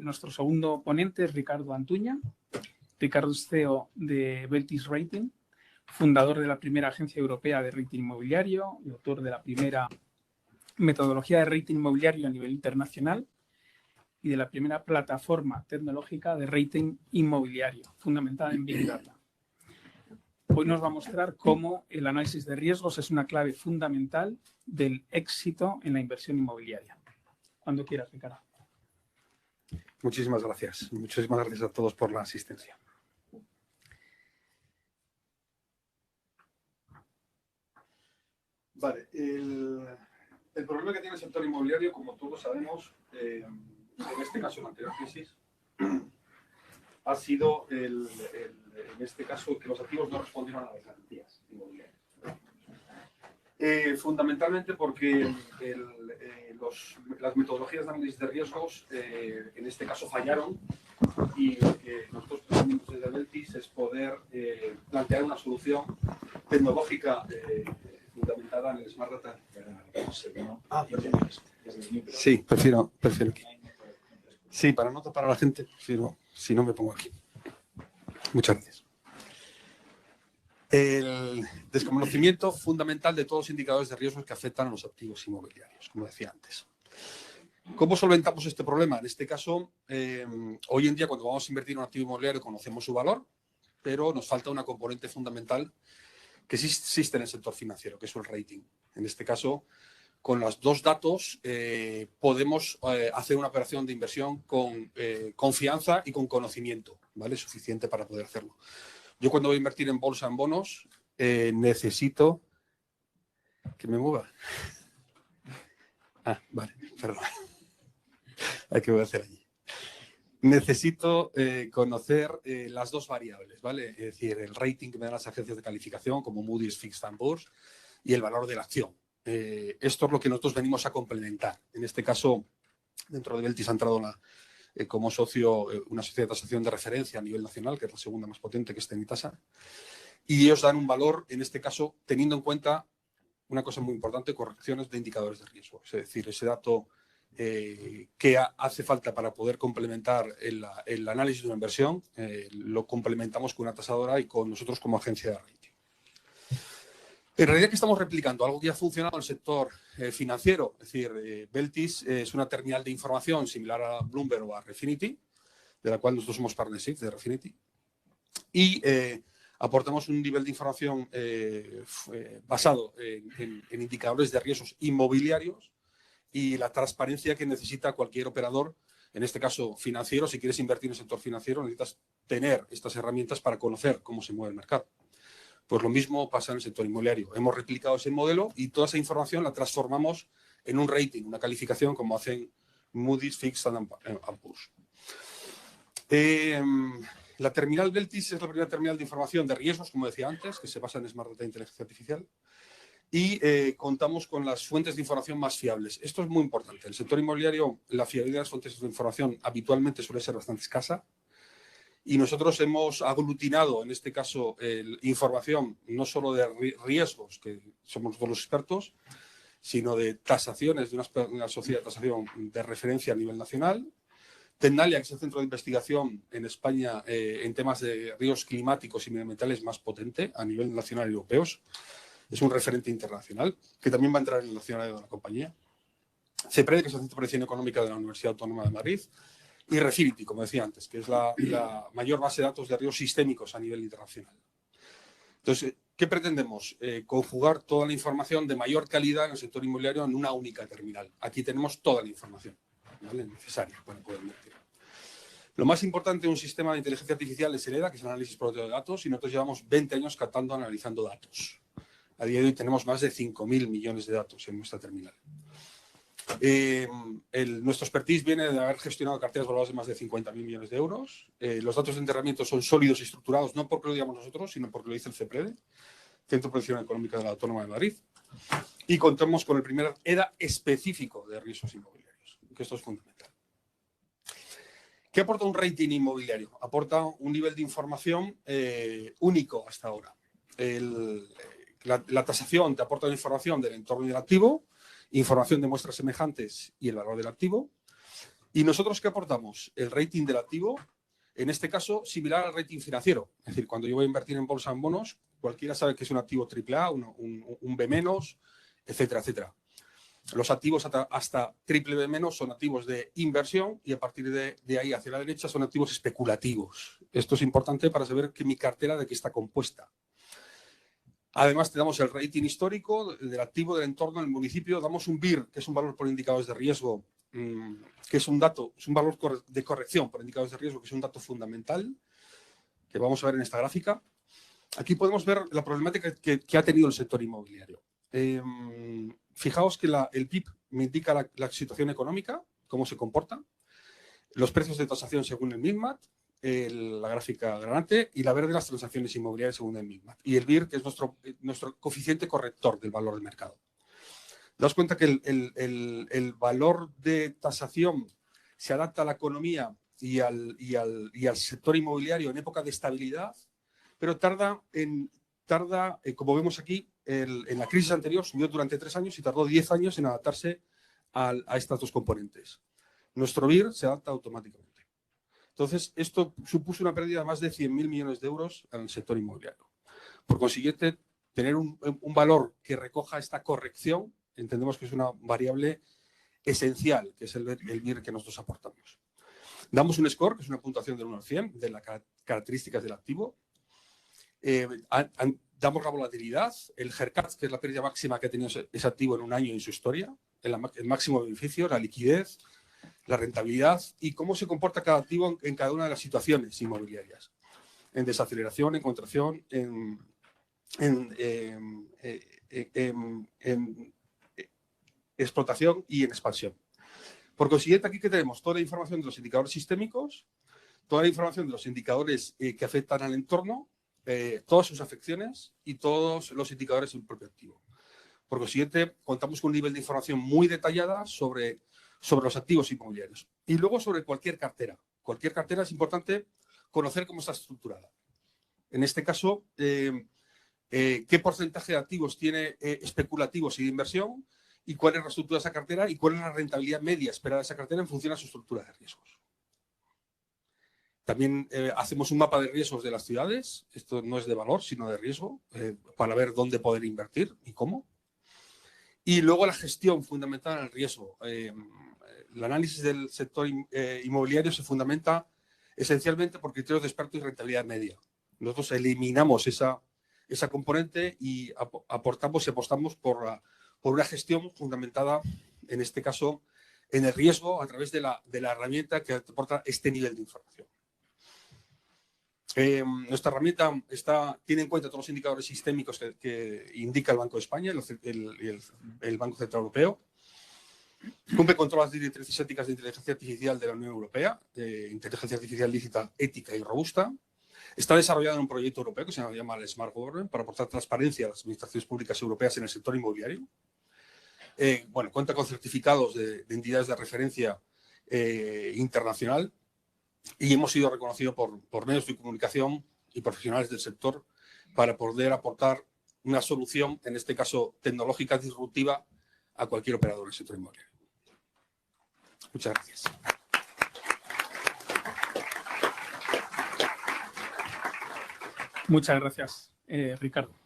Nuestro segundo ponente es Ricardo Antuña. Ricardo es CEO de Beltis Rating, fundador de la primera agencia europea de rating inmobiliario y autor de la primera metodología de rating inmobiliario a nivel internacional y de la primera plataforma tecnológica de rating inmobiliario, fundamentada en Big Data. Hoy nos va a mostrar cómo el análisis de riesgos es una clave fundamental del éxito en la inversión inmobiliaria. Cuando quieras, Ricardo. Muchísimas gracias. Muchísimas gracias a todos por la asistencia. Vale, el problema que tiene el sector inmobiliario, como todos sabemos, en este caso, en la anterior crisis, ha sido, en este caso, que los activos no respondieron a las garantías inmobiliarias. Fundamentalmente porque las metodologías de análisis de riesgos, en este caso, fallaron y lo que nosotros pretendemos desde Beltis es poder plantear una solución tecnológica fundamentada en el Smart Data. Sí, prefiero aquí. Sí, para no tapar a la gente, si no me pongo aquí. Muchas gracias. El desconocimiento fundamental de todos los indicadores de riesgos que afectan a los activos inmobiliarios, como decía antes. ¿Cómo solventamos este problema? En este caso, hoy en día, cuando vamos a invertir en un activo inmobiliario, conocemos su valor, pero nos falta una componente fundamental que sí existe en el sector financiero, que es el rating. En este caso, con los dos datos podemos hacer una operación de inversión con confianza y con conocimiento, ¿vale? Suficiente para poder hacerlo. Yo cuando voy a invertir en bolsa, en bonos, necesito que me mueva. Ah, vale, perdón. ¿Qué voy a hacer allí? Necesito conocer las dos variables, ¿vale? Es decir, el rating que me dan las agencias de calificación, como Moody's, Fitch and Burs, y el valor de la acción. Esto es lo que nosotros venimos a complementar. En este caso, dentro de Beltis ha entrado como socio una sociedad de tasación de referencia a nivel nacional, que es la segunda más potente, que es Tenitasa, y ellos dan un valor, en este caso, teniendo en cuenta una cosa muy importante, correcciones de indicadores de riesgo. Es decir, ese dato que hace falta para poder complementar el análisis de una inversión, lo complementamos con una tasadora y con nosotros como agencia de rating. En realidad, ¿qué estamos replicando? Algo que ya ha funcionado en el sector financiero. Es decir, Beltis es una terminal de información similar a Bloomberg o a Refinitiv, de la cual nosotros somos partnership de Refinitiv. Y aportamos un nivel de información basado en indicadores de riesgos inmobiliarios y la transparencia que necesita cualquier operador, en este caso financiero. Si quieres invertir en el sector financiero, necesitas tener estas herramientas para conocer cómo se mueve el mercado. Pues lo mismo pasa en el sector inmobiliario. Hemos replicado ese modelo y toda esa información la transformamos en un rating, una calificación, como hacen Moody's, Fitch and Burs. La terminal Beltis es la primera terminal de información de riesgos, como decía antes, que se basa en Smart Data e Inteligencia Artificial. Y contamos con las fuentes de información más fiables. Esto es muy importante. En el sector inmobiliario, la fiabilidad de las fuentes de información habitualmente suele ser bastante escasa. Y nosotros hemos aglutinado, en este caso, información no solo de riesgos, que somos todos los expertos, sino de tasaciones de una sociedad de tasación de referencia a nivel nacional. Tecnalia, que es el centro de investigación en España en temas de riesgos climáticos y medioambientales más potente a nivel nacional y europeo. Es un referente internacional, que también va a entrar en el accionario de la compañía. CEPRED, que es el Centro de Predicción Económica de la Universidad Autónoma de Madrid. Y Refinitiv, como decía antes, que es la mayor base de datos de riesgos sistémicos a nivel internacional. Entonces, ¿qué pretendemos? Conjugar toda la información de mayor calidad en el sector inmobiliario en una única terminal. Aquí tenemos toda la información, ¿vale?, necesaria para poder invertir. Lo más importante de un sistema de inteligencia artificial es el EDA, que es el análisis probatorio de datos, y nosotros llevamos 20 años captando, analizando datos. A día de hoy tenemos más de 5.000 millones de datos en nuestra terminal. Nuestro expertise viene de haber gestionado carteras valoradas de más de 50.000 millones de euros. Los datos de enterramiento son sólidos y estructurados, no porque lo digamos nosotros, sino porque lo dice el CEPRED, Centro de Predicción Económica de la Autónoma de Madrid. Y contamos con el primer EDA específico de riesgos inmobiliarios, que esto es fundamental. ¿Qué aporta un rating inmobiliario? Aporta un nivel de información único hasta ahora. La tasación te aporta información del entorno del activo, información de muestras semejantes y el valor del activo. ¿Y nosotros qué aportamos? El rating del activo, en este caso, similar al rating financiero. Es decir, cuando yo voy a invertir en bolsa en bonos, cualquiera sabe que es un activo AAA, un B-, etcétera, etcétera. Los activos hasta triple B- son activos de inversión y a partir de ahí hacia la derecha son activos especulativos. Esto es importante para saber que mi cartera de qué está compuesta. Además, te damos el rating histórico del activo, del entorno, del municipio. Damos un VIR, que es un valor por indicadores de riesgo, que es un dato, es un valor de corrección por indicadores de riesgo, que es un dato fundamental, que vamos a ver en esta gráfica. Aquí podemos ver la problemática que ha tenido el sector inmobiliario. Fijaos que el PIB me indica la situación económica, cómo se comporta, los precios de tasación según el MINMAT, la gráfica granate, y la verde las transacciones inmobiliarias según el MINMAT. Y el VIR, que es nuestro coeficiente corrector del valor del mercado. Daos cuenta que el valor de tasación se adapta a la economía y al sector inmobiliario en época de estabilidad, pero tarda, como vemos aquí, en la crisis anterior subió durante 3 años y tardó 10 años en adaptarse a estas dos componentes. Nuestro VIR se adapta automáticamente. Entonces, esto supuso una pérdida de más de 100.000 millones de euros en el sector inmobiliario. Por consiguiente, tener un valor que recoja esta corrección, entendemos que es una variable esencial, que es el VIR que nosotros aportamos. Damos un score, que es una puntuación del 1 al 100, de las características del activo. Damos la volatilidad, el haircut, que es la pérdida máxima que ha tenido ese activo en un año en su historia, el máximo beneficio, la liquidez, la rentabilidad y cómo se comporta cada activo en cada una de las situaciones inmobiliarias. En desaceleración, en contracción, en explotación y en expansión. Por consiguiente, aquí que tenemos toda la información de los indicadores sistémicos, toda la información de los indicadores que afectan al entorno, todas sus afecciones y todos los indicadores del propio activo. Por consiguiente, contamos con un nivel de información muy detallada sobre los activos inmobiliarios. Y luego sobre cualquier cartera. Cualquier cartera es importante conocer cómo está estructurada. En este caso, qué porcentaje de activos tiene especulativos y de inversión y cuál es la estructura de esa cartera y cuál es la rentabilidad media esperada de esa cartera en función a su estructura de riesgos. También hacemos un mapa de riesgos de las ciudades. Esto no es de valor, sino de riesgo, para ver dónde poder invertir y cómo. Y luego la gestión fundamental en el riesgo. El análisis del sector inmobiliario se fundamenta esencialmente por criterios de expertos y rentabilidad media. Nosotros eliminamos esa componente y aportamos y apostamos por una gestión fundamentada, en este caso, en el riesgo a través de la herramienta que aporta este nivel de información. Nuestra herramienta tiene en cuenta todos los indicadores sistémicos que indica el Banco de España y el Banco Central Europeo. Cumple con todas las directrices éticas de inteligencia artificial de la Unión Europea, inteligencia artificial lícita, ética y robusta. Está desarrollada en un proyecto europeo que se llama el Smart Government para aportar transparencia a las administraciones públicas europeas en el sector inmobiliario. Cuenta con certificados de entidades de referencia internacional y hemos sido reconocidos por medios de comunicación y profesionales del sector para poder aportar una solución, en este caso tecnológica disruptiva, a cualquier operador del sector inmobiliario. Muchas gracias. Muchas gracias, Ricardo.